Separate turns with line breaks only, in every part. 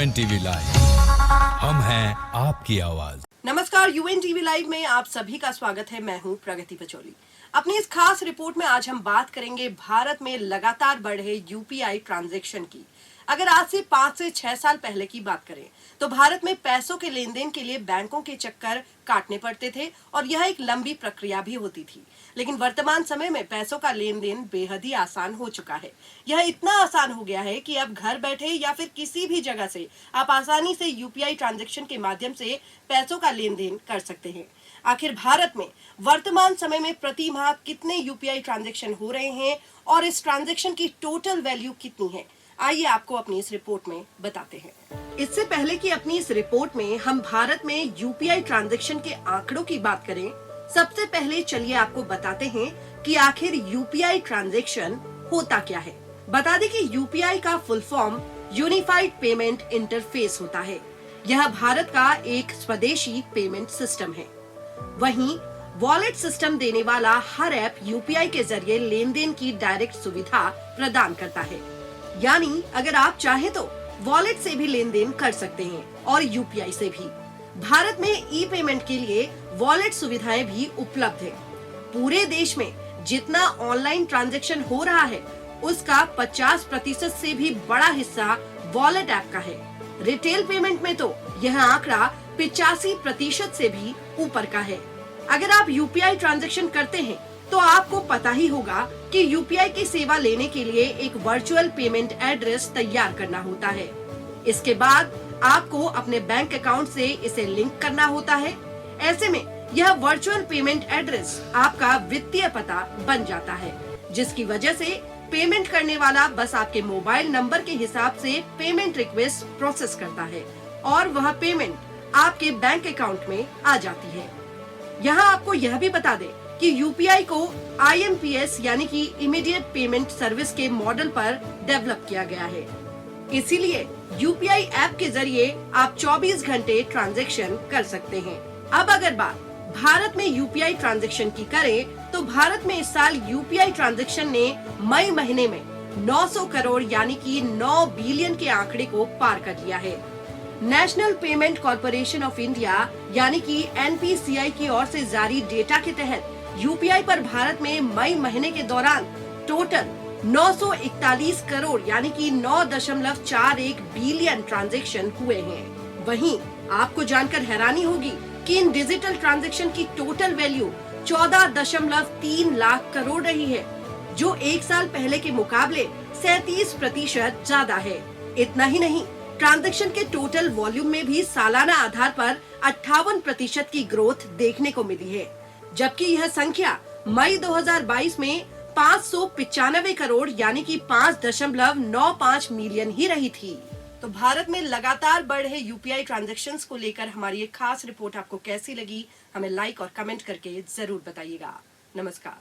UNTV live, हम हैं आपकी आवाज।
नमस्कार, UNTV लाइव में आप सभी का स्वागत है। मैं हूं प्रगति पचौली। अपनी इस खास रिपोर्ट में आज हम बात करेंगे भारत में लगातार बढ़ रहे यूपीआई ट्रांजैक्शन की। अगर आज से 5 से 6 साल पहले की बात करें तो भारत में पैसों के लेन देन के लिए बैंकों के चक्कर काटने पड़ते थे और यह एक लंबी प्रक्रिया भी होती थी। लेकिन वर्तमान समय में पैसों का लेन देन बेहद ही आसान हो चुका है। यह इतना आसान हो गया है कि अब घर बैठे या फिर किसी भी जगह से आप आसानी से यूपीआई ट्रांजैक्शन के माध्यम से पैसों का लेन देन कर सकते हैं। आखिर भारत में वर्तमान समय में प्रति माह कितने यूपीआई ट्रांजैक्शन हो रहे हैं और इस ट्रांजैक्शन की टोटल वैल्यू कितनी है, आइए आपको अपनी इस रिपोर्ट में बताते हैं। इससे पहले कि अपनी इस रिपोर्ट में हम भारत में यूपीआई ट्रांजैक्शन के आंकड़ों की बात करें, सबसे पहले चलिए आपको बताते हैं कि आखिर यूपीआई ट्रांजैक्शन होता क्या है। बता दें कि यूपीआई का full form unified payment interface होता है। यह भारत का एक स्वदेशी पेमेंट सिस्टम है। वहीं वॉलेट सिस्टम देने वाला हर ऐप यूपीआई के जरिए लेन देन की डायरेक्ट सुविधा प्रदान करता है। यानी अगर आप चाहें तो वॉलेट से भी लेन देन कर सकते हैं और यूपीआई से भी। भारत में ई पेमेंट के लिए वॉलेट सुविधाएं भी उपलब्ध है। पूरे देश में जितना ऑनलाइन ट्रांजैक्शन हो रहा है उसका 50% से भी बड़ा हिस्सा वॉलेट ऐप का है। रिटेल पेमेंट में तो यह आंकड़ा 85% से भी ऊपर का है। अगर आप यूपीआई ट्रांजैक्शन करते हैं तो आपको पता ही होगा कि यूपीआई की सेवा लेने के लिए एक वर्चुअल पेमेंट एड्रेस तैयार करना होता है। इसके बाद आपको अपने बैंक अकाउंट से इसे लिंक करना होता है। ऐसे में यह वर्चुअल पेमेंट एड्रेस आपका वित्तीय पता बन जाता है, जिसकी वजह से पेमेंट करने वाला बस आपके मोबाइल नंबर के हिसाब से पेमेंट रिक्वेस्ट प्रोसेस करता है और वह पेमेंट आपके बैंक अकाउंट में आ जाती है। यहाँ आपको यह भी बता दें कि यूपीआई को IMPS यानी कि इमीडिएट पेमेंट सर्विस के मॉडल पर डेवलप किया गया है। इसीलिए यूपीआई ऐप के जरिए आप 24 घंटे ट्रांजैक्शन कर सकते हैं। अब अगर बात भारत में यूपीआई ट्रांजैक्शन की करें तो भारत में इस साल यूपीआई ट्रांजैक्शन ने मई महीने में 900 करोड़ यानी कि 9 बिलियन के आंकड़े को पार कर लिया है। National payment corporation of India यानी कि NPCI की ओर से जारी डेटा के तहत यूपीआई पर भारत में मई महीने के दौरान टोटल 941 करोड़ यानी कि 9.41 बिलियन ट्रांजैक्शन हुए हैं। वहीं आपको जानकर हैरानी होगी कि इन डिजिटल ट्रांजैक्शन की टोटल वैल्यू 14.3 लाख करोड़ रही है, जो एक साल पहले के मुकाबले 37% ज्यादा है। इतना ही नहीं, ट्रांजैक्शन के टोटल वॉल्यूम में भी सालाना आधार पर 58% की ग्रोथ देखने को मिली है, जबकि यह संख्या मई 2022 में 595 करोड़ यानी कि 5.95 मिलियन ही रही थी। तो भारत में लगातार बढ़ रहे यूपीआई ट्रांजैक्शंस को लेकर हमारी एक खास रिपोर्ट आपको कैसी लगी, हमें लाइक और कमेंट करके जरूर बताइएगा। नमस्कार।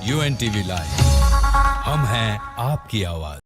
UNTV लाइव, हम हैं आपकी आवाज।